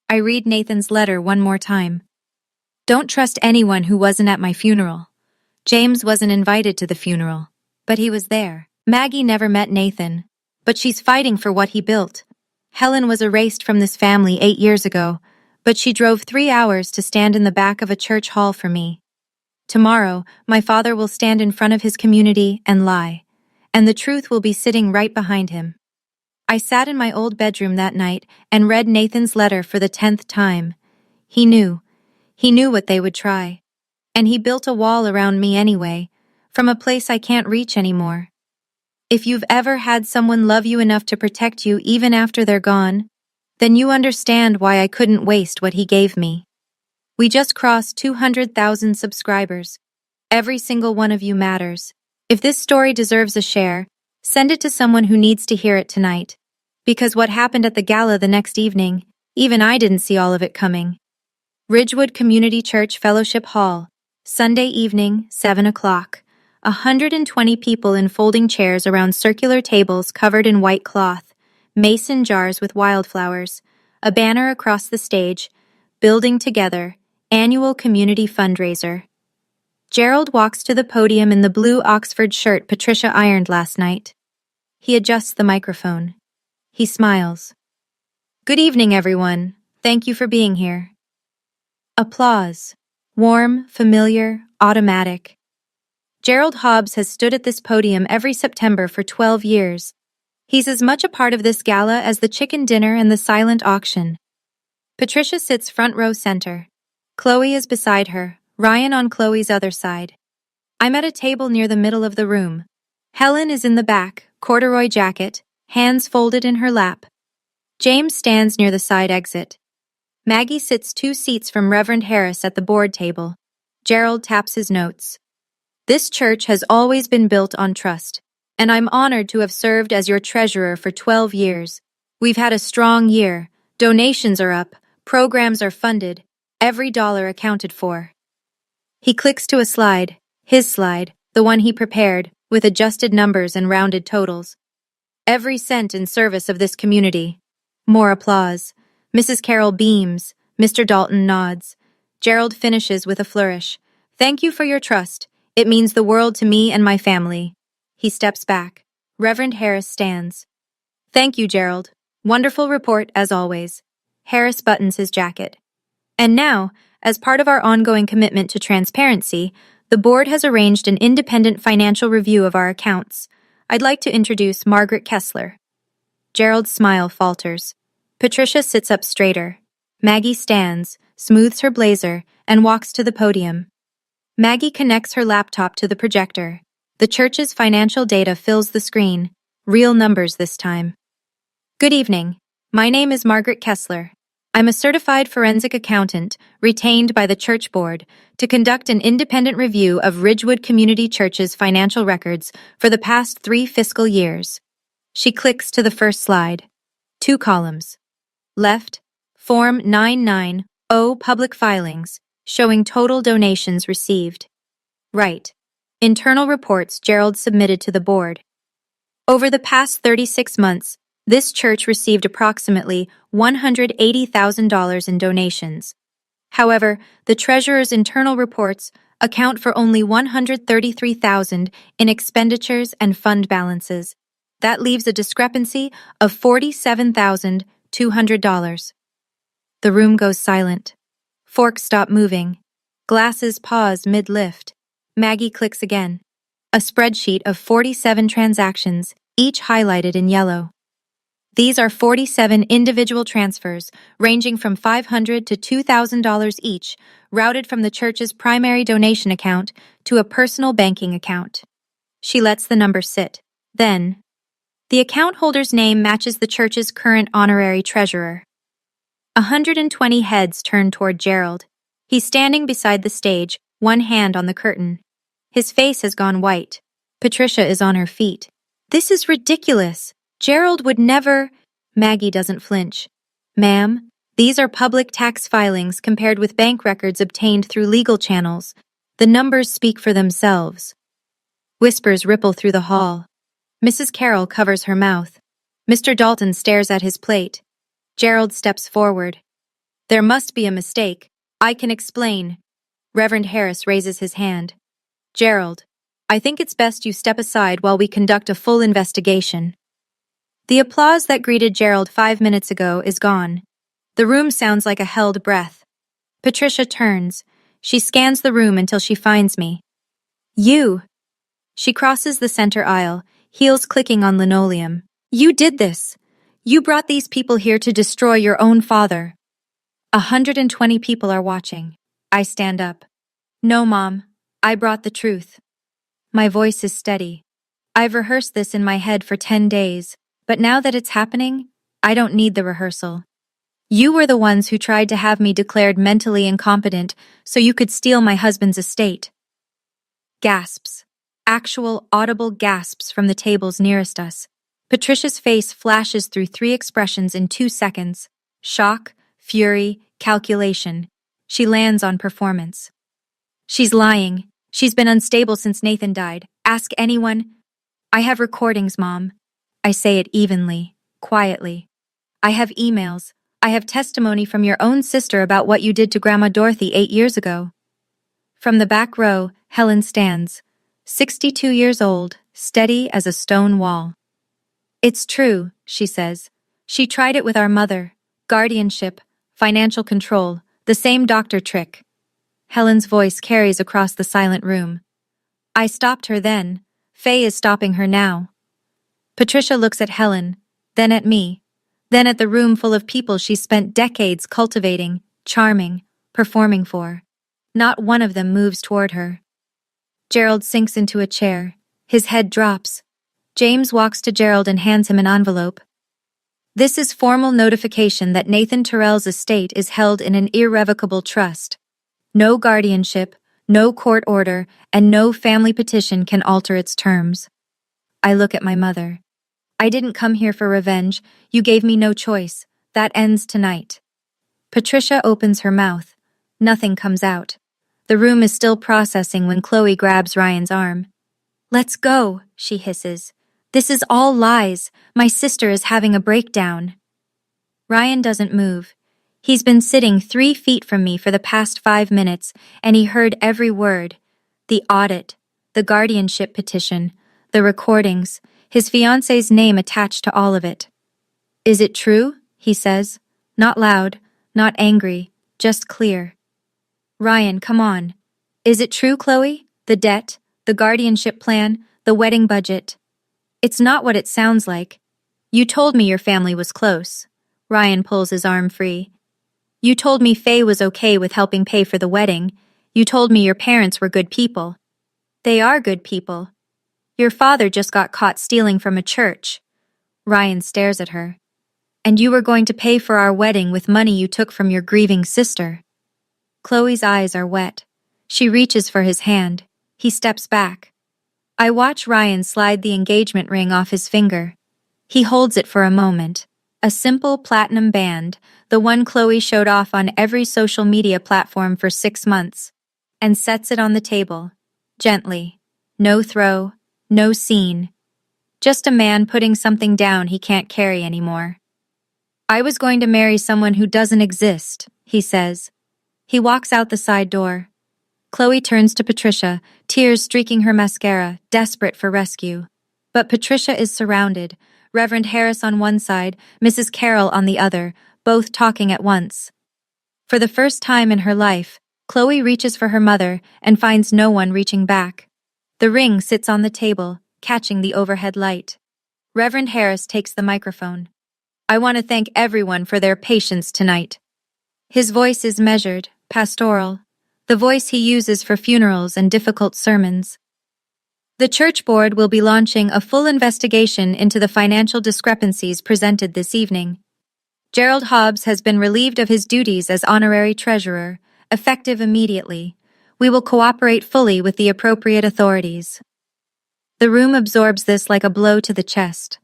I read Nathan's letter one more time. Don't trust anyone who wasn't at my funeral. James wasn't invited to the funeral, but he was there. Maggie never met Nathan, but she's fighting for what he built. Helen was erased from this family 8 years ago, but she drove 3 hours to stand in the back of a church hall for me. Tomorrow, my father will stand in front of his community and lie, and the truth will be sitting right behind him. I sat in my old bedroom that night and read Nathan's letter for the 10th time. He knew what they would try. And he built a wall around me anyway, from a place I can't reach anymore. If you've ever had someone love you enough to protect you even after they're gone, then you understand why I couldn't waste what he gave me. We just crossed 200,000 subscribers. Every single one of you matters. If this story deserves a share, send it to someone who needs to hear it tonight. Because what happened at the gala the next evening, even I didn't see all of it coming. Ridgewood Community Church Fellowship Hall. Sunday evening, 7 o'clock. 120 people in folding chairs around circular tables covered in white cloth, mason jars with wildflowers, a banner across the stage, Building Together, annual community fundraiser. Gerald walks to the podium in the blue Oxford shirt Patricia ironed last night. He adjusts the microphone. He smiles. Good evening, everyone. Thank you for being here. Applause. Warm, familiar, automatic. Gerald Hobbs has stood at this podium every September for 12 years. He's as much a part of this gala as the chicken dinner and the silent auction. Patricia sits front row center. Chloe is beside her, Ryan on Chloe's other side. I'm at a table near the middle of the room. Helen is in the back, corduroy jacket, hands folded in her lap. James stands near the side exit. Maggie sits 2 seats from Reverend Harris at the board table. Gerald taps his notes. This church has always been built on trust, and I'm honored to have served as your treasurer for 12 years. We've had a strong year. Donations are up, programs are funded, every dollar accounted for. He clicks to a slide, his slide, the one he prepared, with adjusted numbers and rounded totals. Every cent in service of this community. More applause. Mrs. Carroll beams. Mr. Dalton nods. Gerald finishes with a flourish. Thank you for your trust. It means the world to me and my family. He steps back. Reverend Harris stands. Thank you, Gerald. Wonderful report, as always. Harris buttons his jacket. And now, as part of our ongoing commitment to transparency, The board has arranged an independent financial review of our accounts. I'd like to introduce Margaret Kessler. Gerald's smile falters. Patricia sits up straighter. Maggie stands, smooths her blazer, and walks to the podium. Maggie connects her laptop to the projector. The church's financial data fills the screen. Real numbers this time. Good evening. My name is Margaret Kessler. I'm a certified forensic accountant retained by the church board to conduct an independent review of Ridgewood Community Church's financial records for the past 3 fiscal years. She clicks to the first slide. 2 columns. Left, Form 990, Public Filings, showing total donations received. Right, internal reports Gerald submitted to the board. Over the past 36 months, this church received approximately $180,000 in donations. However, the treasurer's internal reports account for only $133,000 in expenditures and fund balances. That leaves a discrepancy of $47,200. The room goes silent. Forks stop moving. Glasses pause mid-lift. Maggie clicks again. A spreadsheet of 47 transactions, each highlighted in yellow. These are 47 individual transfers, ranging from $500 to $2,000 each, routed from the church's primary donation account to a personal banking account. She lets the number sit. Then, the account holder's name matches the church's current honorary treasurer. 120 heads turn toward Gerald. He's standing beside the stage, one hand on the curtain. His face has gone white. Patricia is on her feet. This is ridiculous. Gerald would never... Maggie doesn't flinch. Ma'am, these are public tax filings compared with bank records obtained through legal channels. The numbers speak for themselves. Whispers ripple through the hall. Mrs. Carroll covers her mouth. Mr. Dalton stares at his plate. Gerald steps forward. There must be a mistake. I can explain. Reverend Harris raises his hand. Gerald, I think it's best you step aside while we conduct a full investigation. The applause that greeted Gerald 5 minutes ago is gone. The room sounds like a held breath. Patricia turns. She scans the room until she finds me. You! She crosses the center aisle, heels clicking on linoleum. You did this! You brought these people here to destroy your own father. 120 people are watching. I stand up. No, Mom. I brought the truth. My voice is steady. I've rehearsed this in my head for 10 days, but now that it's happening, I don't need the rehearsal. You were the ones who tried to have me declared mentally incompetent so you could steal my husband's estate. Gasps. Actual audible gasps from the tables nearest us. Patricia's face flashes through 3 expressions in 2 seconds. Shock, fury, calculation. She lands on performance. She's lying. She's been unstable since Nathan died. Ask anyone. I have recordings, Mom. I say it evenly, quietly. I have emails. I have testimony from your own sister about what you did to Grandma Dorothy 8 years ago. From the back row, Helen stands, 62 years old, steady as a stone wall. It's true, she says. She tried it with our mother. Guardianship, financial control, the same doctor trick. Helen's voice carries across the silent room. I stopped her then. Faye is stopping her now. Patricia looks at Helen, then at me, then at the room full of people she spent decades cultivating, charming, performing for. Not one of them moves toward her. Gerald sinks into a chair. His head drops. James walks to Gerald and hands him an envelope. This is formal notification that Nathan Terrell's estate is held in an irrevocable trust. No guardianship, no court order, and no family petition can alter its terms. I look at my mother. I didn't come here for revenge. You gave me no choice. That ends tonight. Patricia opens her mouth. Nothing comes out. The room is still processing when Chloe grabs Ryan's arm. Let's go, she hisses. This is all lies. My sister is having a breakdown. Ryan doesn't move. He's been sitting 3 feet from me for the past 5 minutes, and he heard every word. The audit, the guardianship petition, the recordings, his fiancé's name attached to all of it. Is it true? He says. Not loud, not angry, just clear. Ryan, come on. Is it true, Chloe? The debt, the guardianship plan, the wedding budget. It's not what it sounds like. You told me your family was close. Ryan pulls his arm free. You told me Faye was okay with helping pay for the wedding. You told me your parents were good people. They are good people. Your father just got caught stealing from a church. Ryan stares at her. And you were going to pay for our wedding with money you took from your grieving sister. Chloe's eyes are wet. She reaches for his hand. He steps back. I watch Ryan slide the engagement ring off his finger. He holds it for a moment. A simple platinum band, the one Chloe showed off on every social media platform for 6 months, and sets it on the table. Gently. No throw, no scene. Just a man putting something down he can't carry anymore. I was going to marry someone who doesn't exist, he says. He walks out the side door. Chloe turns to Patricia, tears streaking her mascara, desperate for rescue. But Patricia is surrounded, Reverend Harris on one side, Mrs. Carroll on the other, both talking at once. For the first time in her life, Chloe reaches for her mother and finds no one reaching back. The ring sits on the table, catching the overhead light. Reverend Harris takes the microphone. I want to thank everyone for their patience tonight. His voice is measured, pastoral, the voice he uses for funerals and difficult sermons. The church board will be launching a full investigation into the financial discrepancies presented this evening. Gerald Hobbs has been relieved of his duties as honorary treasurer, effective immediately. We will cooperate fully with the appropriate authorities. The room absorbs this like a blow to the chest.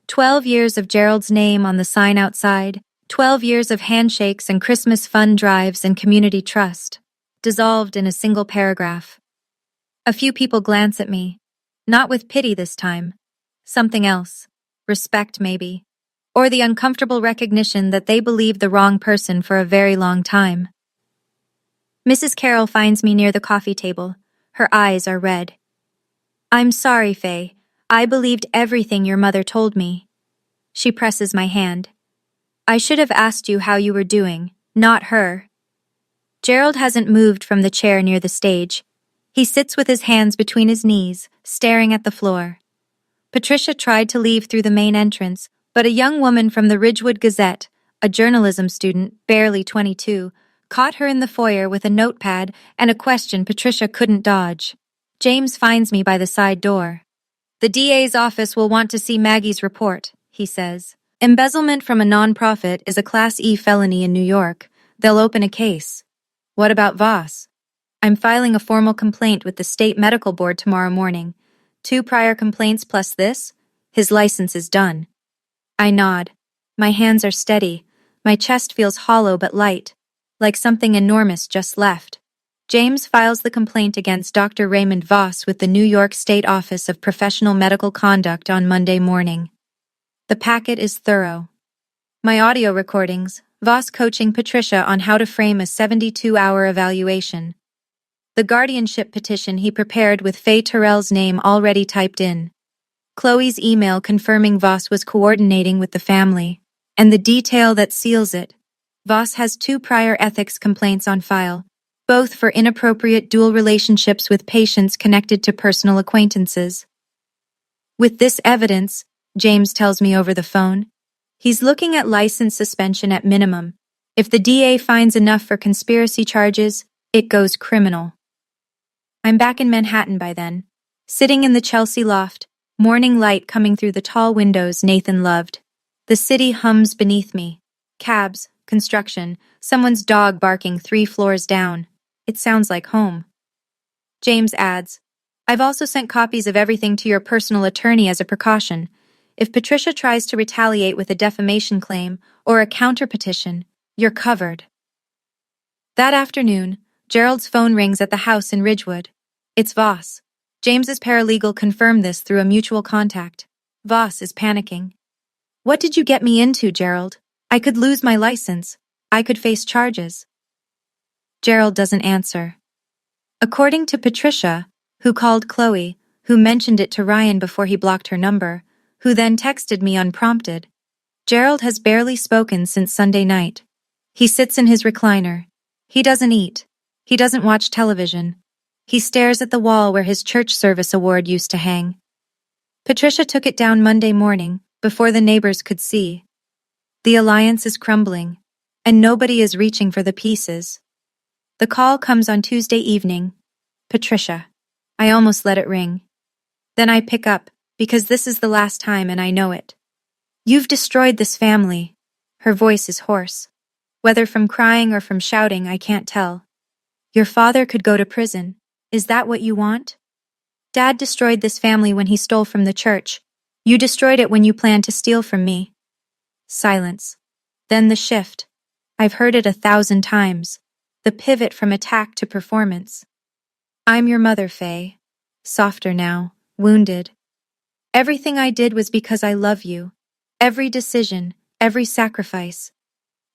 12 years of Gerald's name on the sign outside, 12 years of handshakes and Christmas fund drives and community trust, dissolved in a single paragraph. A few people glance at me. Not with pity this time. Something else. Respect, maybe. Or the uncomfortable recognition that they believed the wrong person for a very long time. Mrs. Carroll finds me near the coffee table. Her eyes are red. I'm sorry, Faye. I believed everything your mother told me. She presses my hand. I should have asked you how you were doing, not her. Gerald hasn't moved from the chair near the stage. He sits with his hands between his knees, staring at the floor. Patricia tried to leave through the main entrance, but a young woman from the Ridgewood Gazette, a journalism student, barely 22, caught her in the foyer with a notepad and a question Patricia couldn't dodge. James finds me by the side door. The DA's office will want to see Maggie's report, he says. Embezzlement from a nonprofit is a Class E felony in New York. They'll open a case. What about Voss? I'm filing a formal complaint with the state medical board tomorrow morning. 2 prior complaints plus this. His license is done. I nod. My hands are steady. My chest feels hollow but light, like something enormous just left. James files the complaint against Dr. Raymond Voss with the New York State Office of Professional Medical Conduct on Monday morning. The packet is thorough. My audio recordings, Voss coaching Patricia on how to frame a 72-hour evaluation. The guardianship petition he prepared with Faye Terrell's name already typed in. Chloe's email confirming Voss was coordinating with the family. And the detail that seals it. Voss has 2 prior ethics complaints on file, both for inappropriate dual relationships with patients connected to personal acquaintances. With this evidence, James tells me over the phone, he's looking at license suspension at minimum. If the DA finds enough for conspiracy charges, it goes criminal. I'm back in Manhattan by then, sitting in the Chelsea loft, morning light coming through the tall windows Nathan loved. The city hums beneath me. Cabs, construction, someone's dog barking 3 floors down. It sounds like home. James adds, I've also sent copies of everything to your personal attorney as a precaution. If Patricia tries to retaliate with a defamation claim or a counterpetition, you're covered. That afternoon, Gerald's phone rings at the house in Ridgewood. It's Voss. James's paralegal confirmed this through a mutual contact. Voss is panicking. What did you get me into, Gerald? I could lose my license. I could face charges. Gerald doesn't answer. According to Patricia, who called Chloe, who mentioned it to Ryan before he blocked her number, who then texted me unprompted, Gerald has barely spoken since Sunday night. He sits in his recliner. He doesn't eat. He doesn't watch television. He stares at the wall where his church service award used to hang. Patricia took it down Monday morning, before the neighbors could see. The alliance is crumbling, and nobody is reaching for the pieces. The call comes on Tuesday evening. Patricia. I almost let it ring. Then I pick up, because this is the last time and I know it. You've destroyed this family. Her voice is hoarse. Whether from crying or from shouting, I can't tell. Your father could go to prison. Is that what you want? Dad destroyed this family when he stole from the church. You destroyed it when you planned to steal from me. Silence. Then the shift. I've heard it 1,000 times. The pivot from attack to performance. I'm your mother, Faye. Softer now, wounded. Everything I did was because I love you. Every decision, every sacrifice.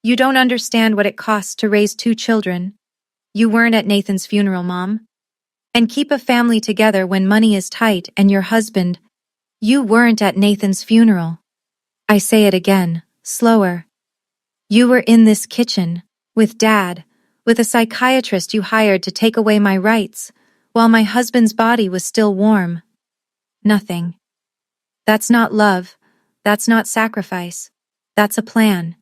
You don't understand what it costs to raise 2 children. You weren't at Nathan's funeral, Mom. And keep a family together when money is tight and your husband. You weren't at Nathan's funeral. I say it again, slower. You were in this kitchen, with Dad, with a psychiatrist you hired to take away my rights, while my husband's body was still warm. Nothing. That's not love. That's not sacrifice. That's a plan.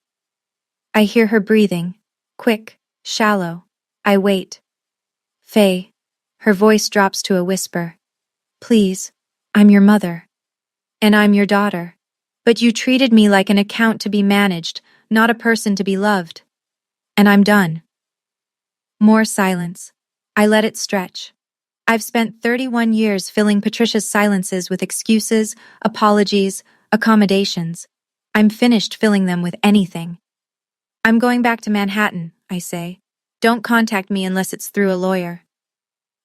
I hear her breathing, quick, shallow. I wait. Faye. Her voice drops to a whisper. Please, I'm your mother. And I'm your daughter. But you treated me like an account to be managed, not a person to be loved. And I'm done. More silence. I let it stretch. I've spent 31 years filling Patricia's silences with excuses, apologies, accommodations. I'm finished filling them with anything. I'm going back to Manhattan, I say. Don't contact me unless it's through a lawyer.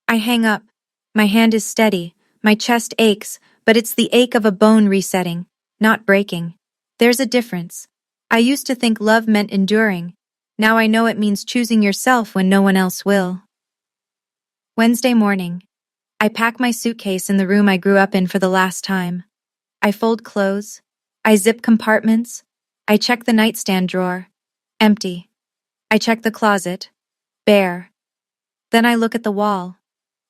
I hang up. My hand is steady. My chest aches, but it's the ache of a bone resetting, not breaking. There's a difference. I used to think love meant enduring. Now I know it means choosing yourself when no one else will. Wednesday morning. I pack my suitcase in the room I grew up in for the last time. I fold clothes. I zip compartments. I check the nightstand drawer. Empty. I check the closet. Bare. Then I look at the wall.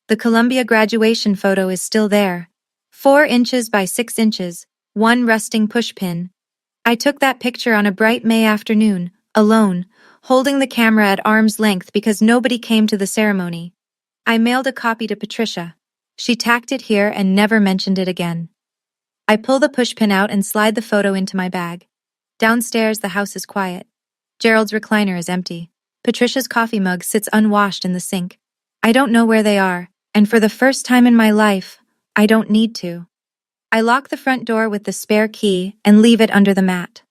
The Columbia graduation photo is still there. 4 inches by 6 inches, 1 rusting pushpin. I took that picture on a bright May afternoon, alone, holding the camera at arm's length because nobody came to the ceremony. I mailed a copy to Patricia. She tacked it here and never mentioned it again. I pull the pushpin out and slide the photo into my bag. Downstairs, the house is quiet. Gerald's recliner is empty. Patricia's coffee mug sits unwashed in the sink. I don't know where they are, and for the first time in my life, I don't need to. I lock the front door with the spare key and leave it under the mat.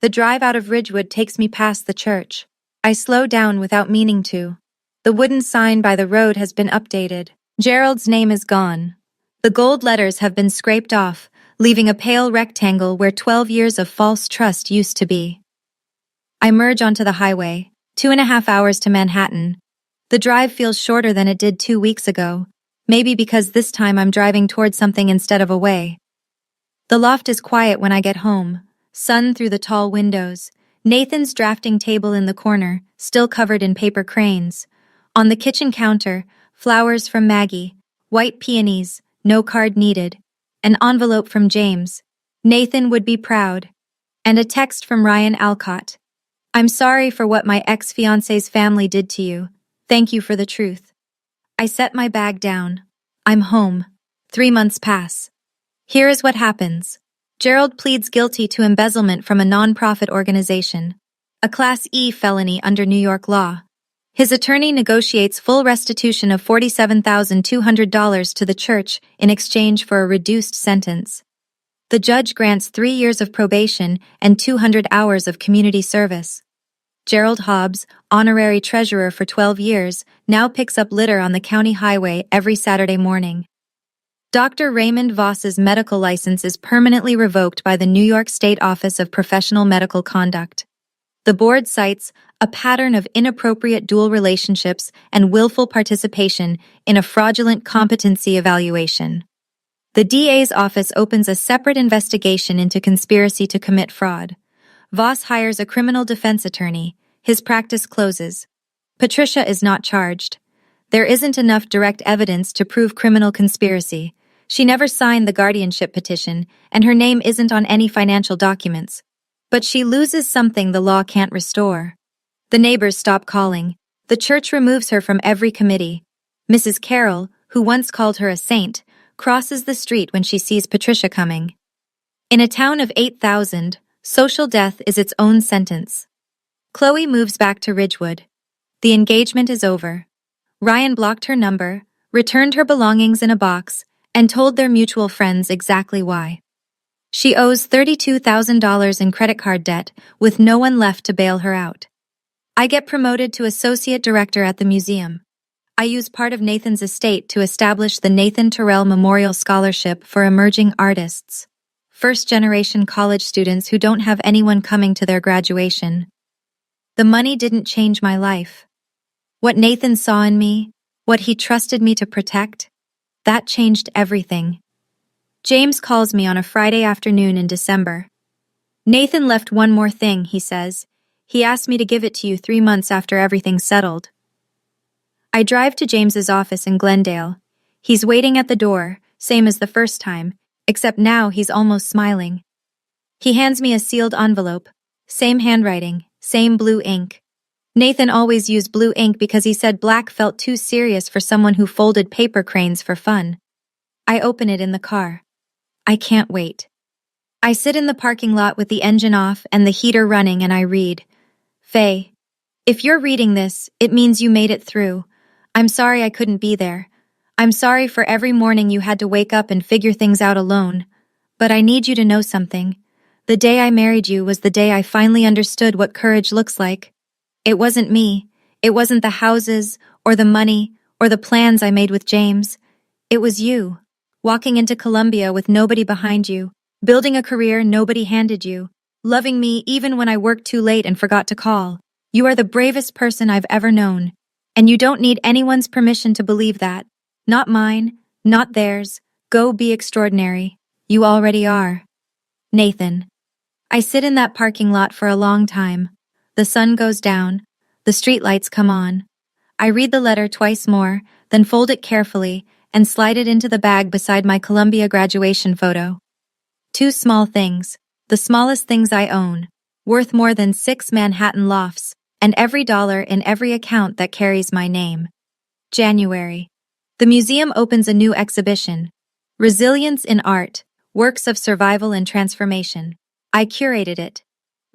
The drive out of Ridgewood takes me past the church. I slow down without meaning to. The wooden sign by the road has been updated. Gerald's name is gone. The gold letters have been scraped off, leaving a pale rectangle where 12 years of false trust used to be. I merge onto the highway, 2.5 hours to Manhattan. The drive feels shorter than it did 2 weeks ago, maybe because this time I'm driving toward something instead of away. The loft is quiet when I get home, sun through the tall windows, Nathan's drafting table in the corner, still covered in paper cranes. On the kitchen counter, flowers from Maggie, white peonies, no card needed, an envelope from James. Nathan would be proud. And a text from Ryan Alcott. I'm sorry for what my ex-fiancé's family did to you. Thank you for the truth. I set my bag down. I'm home. 3 months pass. Here is what happens. Gerald pleads guilty to embezzlement from a non-profit organization, a Class E felony under New York law. His attorney negotiates full restitution of $47,200 to the church in exchange for a reduced sentence. The judge grants 3 years of probation and 200 hours of community service. Gerald Hobbs, honorary treasurer for 12 years, now picks up litter on the county highway every Saturday morning. Dr. Raymond Voss's medical license is permanently revoked by the New York State Office of Professional Medical Conduct. The board cites a pattern of inappropriate dual relationships and willful participation in a fraudulent competency evaluation. The DA's office opens a separate investigation into conspiracy to commit fraud. Voss hires a criminal defense attorney. His practice closes. Patricia is not charged. There isn't enough direct evidence to prove criminal conspiracy. She never signed the guardianship petition, and her name isn't on any financial documents. But she loses something the law can't restore. The neighbors stop calling. The church removes her from every committee. Mrs. Carroll, who once called her a saint, crosses the street when she sees Patricia coming. In a town of 8,000, social death is its own sentence. Chloe moves back to Ridgewood. The engagement is over. Ryan blocked her number, returned her belongings in a box, and told their mutual friends exactly why. She owes $32,000 in credit card debt, with no one left to bail her out. I get promoted to associate director at the museum. I use part of Nathan's estate to establish the Nathan Terrell Memorial Scholarship for emerging artists, first-generation college students who don't have anyone coming to their graduation. The money didn't change my life. What Nathan saw in me, what he trusted me to protect, that changed everything. James calls me on a Friday afternoon in December. Nathan left one more thing, he says. He asked me to give it to you 3 months after everything's settled. I drive to James's office in Glendale. He's waiting at the door, same as the first time, except now he's almost smiling. He hands me a sealed envelope. Same handwriting, same blue ink. Nathan always used blue ink because he said black felt too serious for someone who folded paper cranes for fun. I open it in the car. I can't wait. I sit in the parking lot with the engine off and the heater running and I read. Faye, if you're reading this, it means you made it through. I'm sorry I couldn't be there. I'm sorry for every morning you had to wake up and figure things out alone. But I need you to know something. The day I married you was the day I finally understood what courage looks like. It wasn't me. It wasn't the houses, or the money, or the plans I made with James. It was you, walking into Columbia with nobody behind you, building a career nobody handed you, loving me even when I worked too late and forgot to call. You are the bravest person I've ever known, and you don't need anyone's permission to believe that. Not mine, not theirs. Go be extraordinary. You already are. Nathan. I sit in that parking lot for a long time. The sun goes down. The streetlights come on. I read the letter twice more, then fold it carefully and slide it into the bag beside my Columbia graduation photo. 2 small things, the smallest things I own, worth more than 6 Manhattan lofts, and every dollar in every account that carries my name. January. The museum opens a new exhibition, Resilience in Art, Works of Survival and Transformation. I curated it.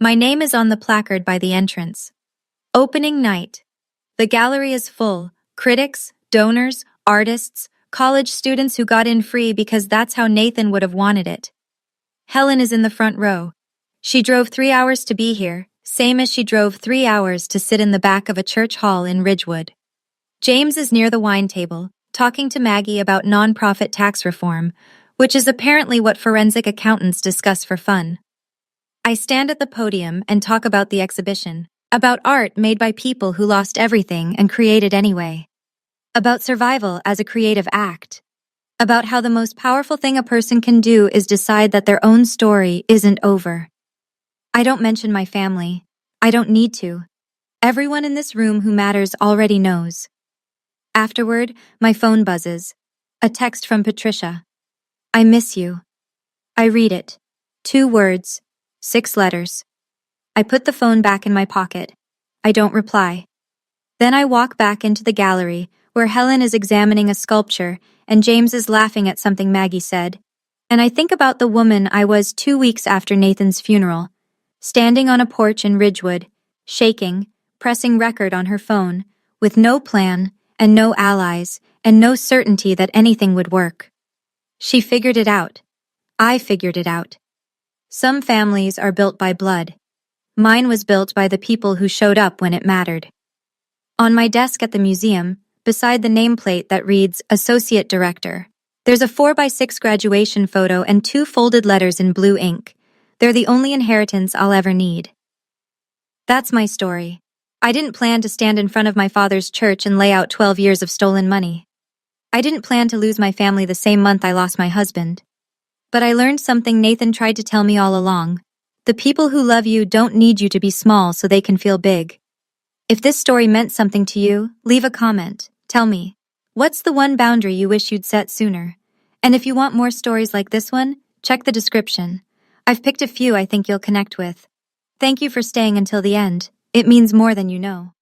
My name is on the placard by the entrance. Opening night. The gallery is full. Critics, donors, artists, college students who got in free because that's how Nathan would have wanted it. Helen is in the front row. She drove 3 hours to be here, same as she drove 3 hours to sit in the back of a church hall in Ridgewood. James is near the wine table, talking to Maggie about nonprofit tax reform, which is apparently what forensic accountants discuss for fun. I stand at the podium and talk about the exhibition, about art made by people who lost everything and created anyway, about survival as a creative act, about how the most powerful thing a person can do is decide that their own story isn't over. I don't mention my family. I don't need to. Everyone in this room who matters already knows. Afterward, my phone buzzes. A text from Patricia. I miss you. I read it. 2 words. 6 letters. I put the phone back in my pocket. I don't reply. Then I walk back into the gallery, where Helen is examining a sculpture and James is laughing at something Maggie said. And I think about the woman I was 2 weeks after Nathan's funeral, standing on a porch in Ridgewood, shaking, pressing record on her phone, with no plan and no allies and no certainty that anything would work. She figured it out. I figured it out. Some families are built by blood. Mine was built by the people who showed up when it mattered. On my desk at the museum, beside the nameplate that reads Associate Director, there's a 4x6 graduation photo and 2 folded letters in blue ink. They're the only inheritance I'll ever need. That's my story. I didn't plan to stand in front of my father's church and lay out 12 years of stolen money. I didn't plan to lose my family the same month I lost my husband. But I learned something Nathan tried to tell me all along. The people who love you don't need you to be small so they can feel big. If this story meant something to you, leave a comment. Tell me, what's the one boundary you wish you'd set sooner? And if you want more stories like this one, check the description. I've picked a few I think you'll connect with. Thank you for staying until the end. It means more than you know.